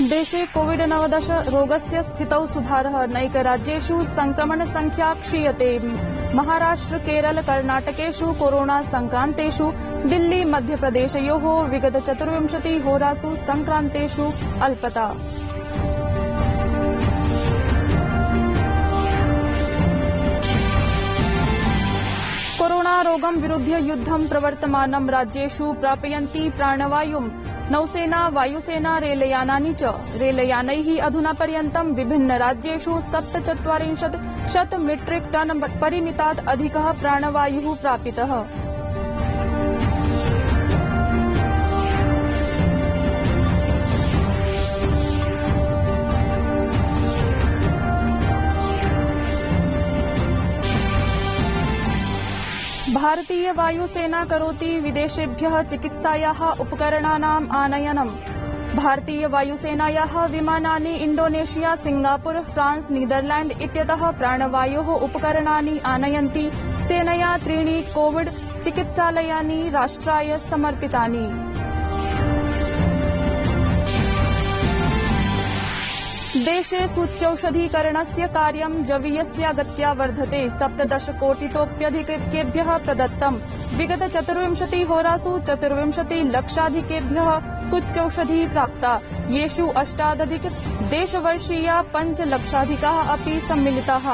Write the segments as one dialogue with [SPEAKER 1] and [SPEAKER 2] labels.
[SPEAKER 1] देशे कोविड-19 रोगस्य स्थितौ सुधारः। नैकराज्येषु संक्रमणसंख्या क्षीयते। महाराष्ट्र केरल कर्णाटकेषु कोरोना संक्रान्तेषु दिल्ली मध्यप्रदेशयोः विगत 24 होरासु संक्रान्तेषु अल्पता। कोरोना रोगं विरुध्य युद्धं प्रवर्तमानं। राज्येषु प्रापयन्ति प्राणवायुम्। नौसेना वायुसेना रेलयानानि च। रेलयानैः अधुना पर्यन्तं विभिन्नराज्येषु 47 मीट्रिक टन परिमितात् अधिकः प्राणवायुः प्रापितः। भारतीय वायुसेना करोति विदेशेभ्यः चिकित्सायाः उपकरणानाम् आनयनम्। भारतीय वायुसेनायाः विमानानि इण्डोनेशिया, सिंगापुर, फ्रांस, नीदरलैंड इत्यतः प्राणवायोः उपकरणानि आनयन्ति। सेनया 3 कोविड चिकित्सालयानि राष्ट्राय समर्पितानि। देशे सूच्यौषधीकरणस्य कार्यं जवीयस्य गत्या वर्धते। 17 कोटितोप्यधिकेभ्यः प्रदत्तम्। विगत 24 होरासु 24 लक्षाधिकेभ्यः सूच्यौषधिः प्राप्ता, येषु 8 देशवर्षीया 5 लक्षाधिकाः अपि सम्मिलिताः।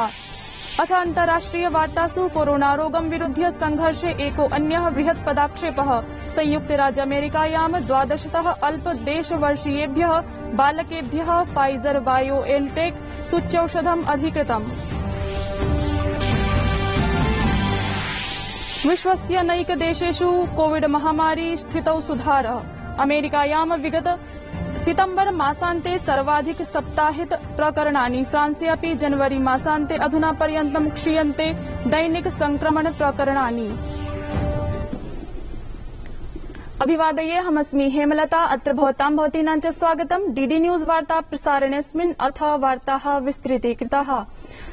[SPEAKER 1] अथ अन्ताराष्ट्रिय वार्तासु कोरोना रोगं विरुध्य संघर्षे एको अन्यः बृहत् पदक्षेपः। संयुक्तराज्यामेरिकायां 12तः अल्पदेशवर्षीयेभ्यः बालकेभ्यः फाइजर बायोएनटेक सूच्यौषधम् अधिकृतम्। विश्वस्य नैकदेशेषु कोविड महामारी स्थितौ सुधारः। अमेरिकायां विगत सितंबर मासान्ते सर्वाधिक सप्ताहित प्रकरणानि। फ्रांसे अपि जनवरी मासान्ते अधुना पर्यन्तं क्षीयन्ते दैनिक संक्रमण प्रकरणानि। अभिवादये, अहमस्मि हेमलता। अत्र भवतीनां च स्वागतम् डीडी न्यूज वार्ता प्रसारणेऽस्मिन्। अथ वार्ताः विस्तृतीकृताः।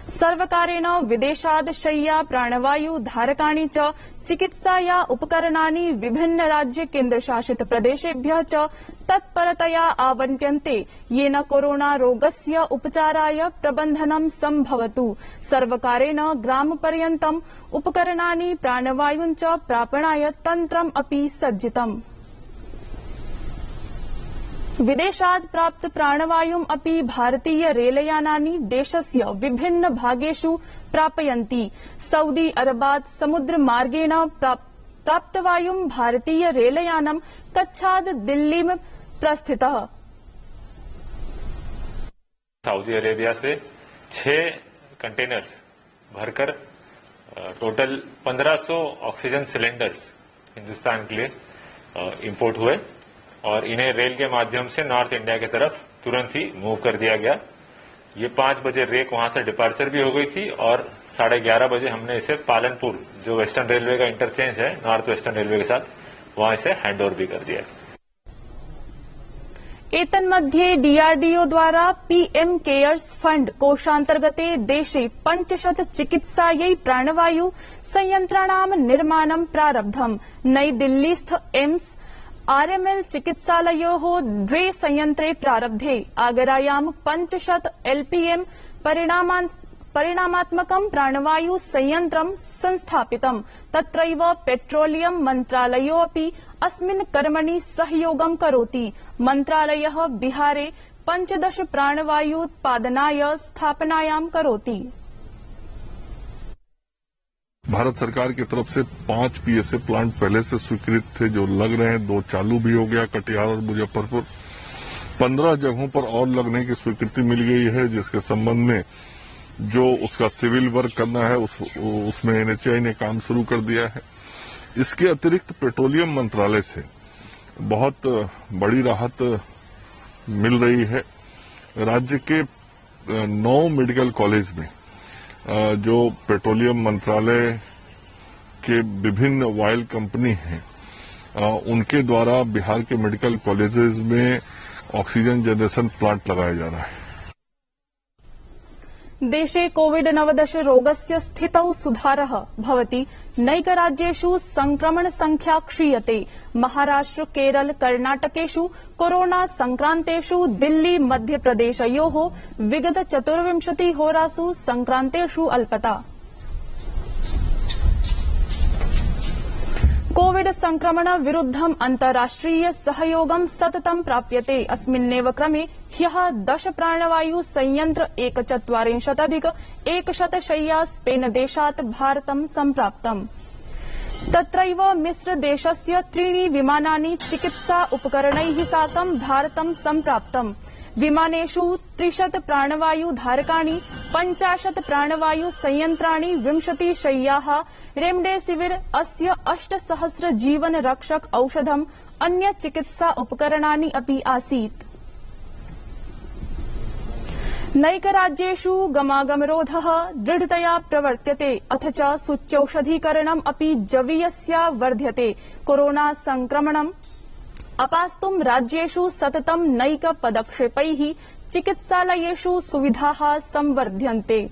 [SPEAKER 1] सर्वकारेण विदेशाद् शय्या प्राणवायु धारकाणि च चिकित्साया उपकरणानि विभिन्न राज्य केन्द्रशासित प्रदेशेभ्यः च तत्परतया आवंट्यन्ते, येन कोरोना रोगस्य उपचाराय प्रबन्धनं संभवतु। सर्वकारेण ग्रामपर्यन्तम् उपकरणानि प्राणवायुं च प्रापणाय तन्त्रम् अपि सज्जितम्। विदेशात् प्राप्त प्राणवायुम् अपि भारतीय रेलयानानि देशस्य विभिन्न भागेषु प्रापयन्ति। सऊदी अरबात् समुद्रमार्गेण प्राप्तवायुं भारतीय रेलयानं कच्छात् दिल्लीं प्रस्थितः।
[SPEAKER 2] सऊदी अरेबिया से 6 कंटेनर्स भरकर टोटल 1500 ऑक्सीजन सिलेंडर्स हिंदुस्तान के लिए इंपोर्ट हुए और इन्हें रेल के माध्यम से नॉर्थ इंडिया की तरफ तुरंत ही मूव कर दिया गया। ये 5 बजे रेक वहां से डिपार्चर भी हो गई थी और 11:30 बजे हमने इसे पालनपुर, जो वेस्टर्न रेलवे का इंटरचेंज है नॉर्थ वेस्टर्न रेलवे के साथ, वहां इसे हैंडओवर भी कर दिया।
[SPEAKER 1] एतन्मध्ये डीआरडीओ द्वारा पीएम केयर्स फंड कोषान्तर्गते देशे 500 चिकित्सायै प्राणवायु संयंत्राणां निर्माणं प्रारब्धम्। नई दिल्लीस्थ एम्स आरएमएल चिकित्सालयोः 2 संयंत्रे प्रारब्धे। आगरायां 500 एलपीएम परिणामात्मकं प्राणवायु संयंत्रं संस्थापितम्। तत्रैव पेट्रोलियम मन्त्रालयोऽपि अस्मिन् कर्मणि सहयोगं करोति। मन्त्रालयः बिहारे 15 प्राणवायुत्पादनाय स्थापनायां करोति।
[SPEAKER 3] भारत सरकार की तरफ से 5 पीएसए प्लांट पहले से स्वीकृत थे, जो लग रहे हैं। 2 चालू भी हो गया, कटिहार और मुजफ्फरपुर। 15 जगहों पर और लगने की स्वीकृति मिल गई है, जिसके संबंध में जो उसका सिविल वर्क करना है उसमें एनएचएआई ने काम शुरू कर दिया है। इसके अतिरिक्त पेट्रोलियम मंत्रालय से बहुत बड़ी राहत मिल रही है। राज्य के 9 मेडिकल कॉलेज में जो पेट्रोलियम मंत्रालय के विभिन्न ऑयल कंपनी हैं उनके द्वारा बिहार के मेडिकल कॉलेजेस में ऑक्सीजन जनरेशन प्लांट लगाया जा रहा है।
[SPEAKER 1] देशे कोविड-19 रोगस्य स्थितौ सुधारः भवति। नैकराज्येषु संक्रमण संख्या क्षीयते। महाराष्ट्र, केरल, कर्णाटकेषु कोरोना संक्रांतेषु दिल्ली, मध्यप्रदेशयोः विगत 24 होरासु संक्रांतेषु अल्पता। कोविड संक्रमण विरुद्धम् अन्ताराष्ट्रिय सहयोगं सततं प्राप्यते। अस्मिन्नेव क्रमे ह्यः 10 प्राणवायु संयंत्र 140-100 शय्या स्पेन देशात् भारतं सम्प्राप्तम्। तत्रैव मिस्र देशस्य 3 विमानानि चिकित्सा उपकरणैः साकं भारतं सम्प्राप्तम्। विमानेषु 30 प्राणवायु धारकाणि, 50 प्राणवायु संयंत्राणि, 20 शय्याः, रेमडेसिविर अस्य 8000 जीवन रक्षक औषधम्, अन्य चिकित्सा उपकरणानि अपि आसीत्। नैकराज्येषु गमागमरोधः दृढतया प्रवर्त्यते, अथ च सूच्यौषधीकरणम् अपि जवीयस्या वर्ध्यते। कोरोना संक्रमणम् अपास्तुं राज्येषु सततं नैक पदक्षेपैः चिकित्सालयेषु सुविधाः संवर्ध्यन्ते।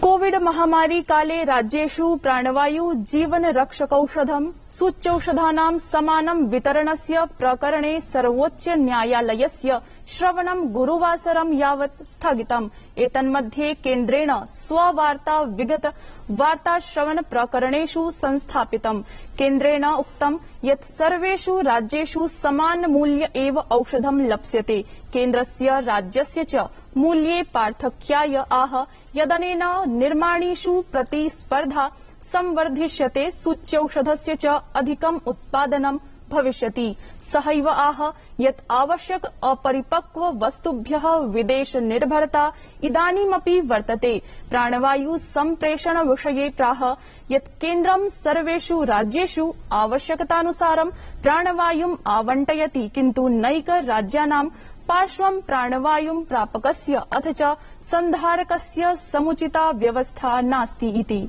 [SPEAKER 1] कोविड महामारी काले राज्येषु प्राणवायु जीवन रक्षकौषधम् सूच्यौषधानां समानं वितरणस्य प्रकरणे सर्वोच्च न्यायालयस्य श्रवणं गुरुवासरं यावत् स्थगितम्। एतन्मध्ये केन्द्रेण स्ववार्ता विगत वार्ताश्रवण प्रकरणेषु संस्थापितम्। केन्द्रेण उक्तं यत् सर्वेषु राज्येषु समान मूल्य एव औषधं लप्स्यते। केन्द्रस्य राज्यस्य च मूल्ये पार्थक्याय आह यदनेन निर्माणेषु प्रतिस्पर्धा संवर्धिष्यते, सूच्यौषधस्य च अधिकम् उत्पादनं भविष्यति। सहैव आह यत् आवश्यक अपरिपक्व वस्तुभ्यः विदेश निर्भरता इदानीमपि वर्तते। प्राणवायु सम्प्रेषण विषये प्राह यत् केन्द्रं सर्वेषु राज्येषु आवश्यकतानुसारं प्राणवायुम् आवंटयति, किन्तु नैक राज्यानां पार्श्वं प्राणवायुं प्रापकस्य अथ च सन्धारकस्य समुचिता व्यवस्था नास्ति इति।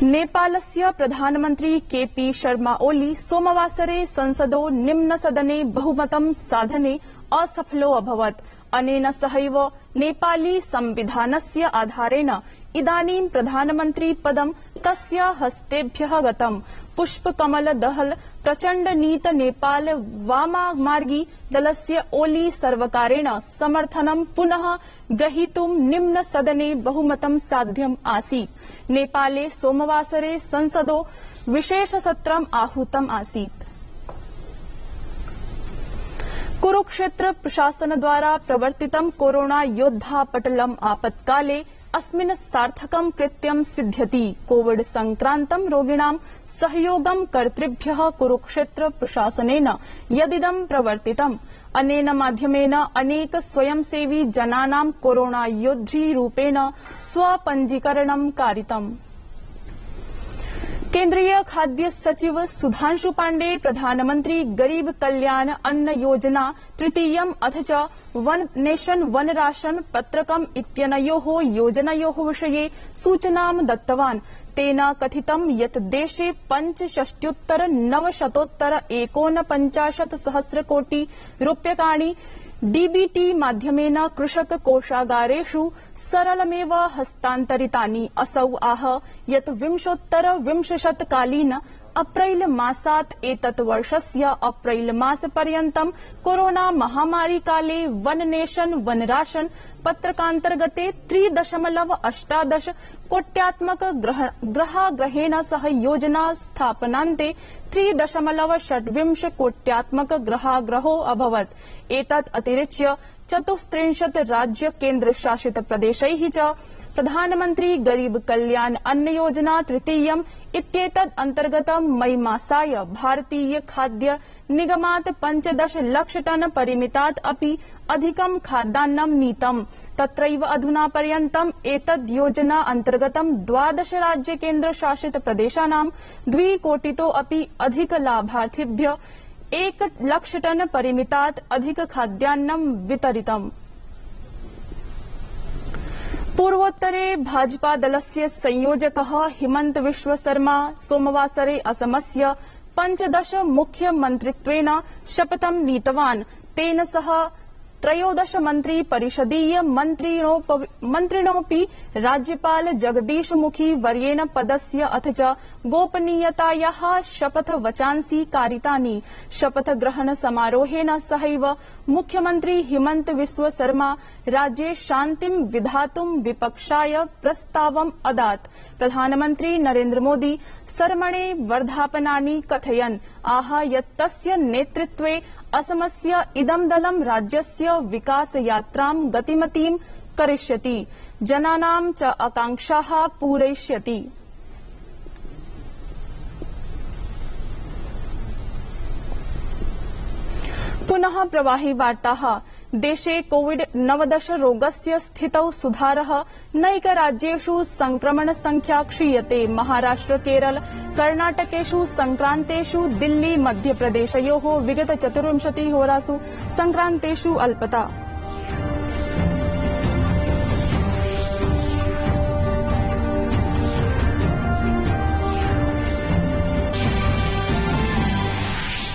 [SPEAKER 1] नेपालस्य प्रधानमन्त्री केपी शर्मा ओली सोमवासरे संसदो निम्नसदने बहुमतं साधने असफलो अभवत्। अनेन सहैव नेपाली संविधानस्य आधारेण इदानीं प्रधानमन्त्री पदं तस्य हस्तेभ्यः गतम्। पुष्पकमल दहल प्रचण्ड नीत नेपाल वाममार्गी दलस्य ओली सर्वकारेण समर्थनं पुनः ग्रहीतुं निम्न सदने बहुमतं साध्यम् आसीत्। नेपाले सोमवासरे संसदो विशेषसत्रम् आहूतम् आसीत्। कुरुक्षेत्र प्रशासनद्वारा प्रवर्तितं कोरोना योद्धापटलम् आपत्काले अस्मिन् सार्थकं कृत्यं सिद्ध्यति। कोविड संक्रान्तं रोगिणां सहयोगं कर्तृभ्यः कुरुक्षेत्र प्रशासनेन यदिदं प्रवर्तितम्, अनेन माध्यमेन अनेक स्वयंसेवी जनानां कोरोना योद्धिरूपेण स्वपञ्जीकरणं कारितम्। केन्द्रीय खाद्य सचिव सुधांशु पाण्डे प्रधानमन्त्री गरीब कल्याण अन्न योजना तृतीयम् अथ च वन नेशन वन राशन पत्रकम् इत्यनयोः योजनयोः विषये सूचनां दत्तवान्। तेन कथितं यत् देशे 65,949 सहस्रकोटि रूप्यकाणि डीबीटी माध्यमेन कृषक कोषागारेषु सरलमेव हस्तान्तरितानि। असौ आह यत् 20-विंशतिकालीन कालीन अप्रैल मासात् एतत् वर्षस्य अप्रैल मासपर्यन्तं कोरोना महामारी काले वन नेशन वन राशन पत्रकान्तर्गते 3.18 कोट्यात्मक ग्राहग्रहेण सह योजना स्थापनान्ते 3.26 कोट्यात्मक ग्राहग्रहो अभवत्। एतत् अतिरिच्य 34 राज्य केन्द्रशासित प्रदेशैः च प्रधानमन्त्री गरीब कल्याण अन्न योजना तृतीयम् इत्येतद् अन्तर्गतं मई मासाय भारतीय खाद्य निगमात् 15 लक्षटन परिमितात् अपि अधिकं खाद्यान्नं नीतम्। तत्रैव अधुना पर्यन्तम् एतद् योजना अन्तर्गतं 12 राज्य केन्द्रशासित प्रदेशानां 2 कोटितो अपि अधिक लाभार्थिभ्य 1 लक्षटन परिमितात् अधिक खाद्यान्नं वितरितम्। पूर्वोत्तरे भाजपा दलस्य संयोजकः हिमंत बिस्वा शर्मा सोमवासरे असमस्य 15 मुख्यमन्त्रित्वेन शपथं नीतवान्। तेन सह 13 मन्त्री परिषदीय मन्त्रिणोऽपि राज्यपाल जगदीश मुखी वर्येण पदस्य अथ च गोपनीयतायाः शपथ वचांसि कारितानि। शपथ ग्रहण समारोहेन सहैव मुख्यमन्त्री हिमंत बिस्वा शर्मा राज्ये शान्तिं विधातुं विपक्षाय प्रस्तावम् अदात्। प्रधानमन्त्री नरेन्द्र मोदी शर्मणे वर्धापनानि कथयन् आह यत् तस्य नेतृत्वे असमस्य इदं दलं राज्यस्य विकासयात्रां गतिमतीं करिष्यति, जनानां च आकांक्षाः पूरयिष्यति। पुनः प्रवाहि वार्ताः। देशे कोविड-19 रोगस्य स्थितौ सुधारः। नैकराज्येषु संक्रमण संख्या क्षीयते। महाराष्ट्र, केरल, कर्णाटकेषु संक्रान्तेषु दिल्ली, मध्यप्रदेशयोः विगत 24 होरासु संक्रान्तेषु अल्पता।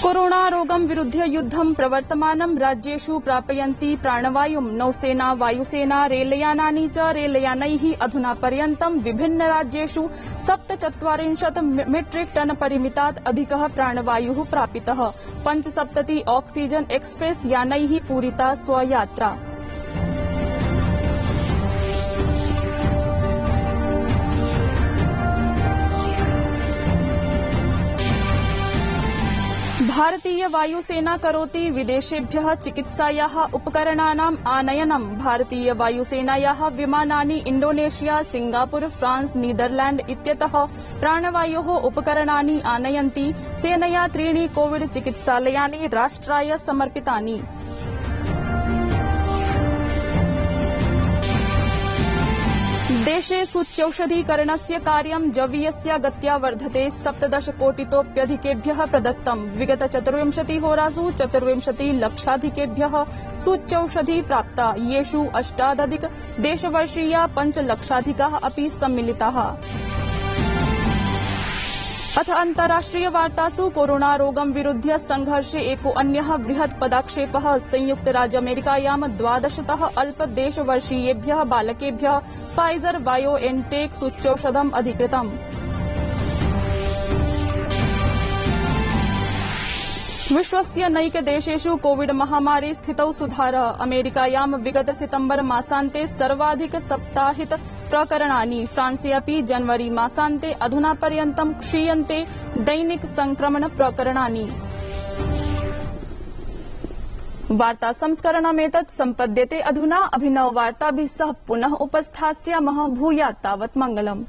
[SPEAKER 1] कोरोना रोगं विरुध्य युद्धं प्रवर्तमानं। राज्येषु प्रापयन्ति प्राणवायुं नौसेना, वायुसेना, रेलयानानि च। रेलयानैः अधुना पर्यन्तं विभिन्न राज्येषु 47 मीट्रिक टन परिमितात् अधिकः प्राणवायुः प्रापितः। 75 ऑक्सीजन एक्सप्रेस यानैः पूरिता स्वयात्रा। भारतीय वायुसेना करोति विदेशेभ्यः चिकित्सायाः उपकरणानाम् आनयनम्। भारतीय वायुसेनायाः विमानानि इंडोनेशिया, सिंगापुर, फ्रांस, नीदरलैंड इत्यतः प्राणवायोः उपकरणानि आनयन्ति। सेनया 3 कोविड चिकित्सालयानि राष्ट्राय समर्पितानि। देशे सूच्यौषधीकरणस्य कार्यं जवीयस्य गत्या वर्धते। 17 कोटितोऽप्यधिकेभ्यः प्रदत्तम्। विगत 24 होरासु 24 लक्षाधिकेभ्यः सूच्यौषधी प्राप्ता, येषु 8 देशवर्षीया 5 लक्षाधिकाः अपि सम्मिलिताः। अथ अन्ताराष्ट्रिय वार्तासु कोरोना रोगं विरुध्य संघर्षे एको अन्यः बृहत् पदक्षेपः। संयुक्त राज्य अमेरिकायां 12तः अल्पदेशवर्षीयेभ्यः बालकेभ्यः फाइजर बायोएनटेक सूच्यौषधम् अधिकृतम्। विश्वस्य नैकदेशेषु कोविड महामारी स्थितौ सुधारः। अमेरिकायां विगत सितंबर मासान्ते सर्वाधिक सप्ताहित प्रकरणानि। फ्रांसे अपि जनवरी मासान्ते अधुना पर्यन्तं क्षीयन्ते दैनिक संक्रमण प्रकरणानि। वार्ता संस्करणमेतत् सम्पद्यते अधुना। अभिनव वार्ताभिः सह पुनः उपस्थास्यामः। भूयात् तावत् मङ्गलम्।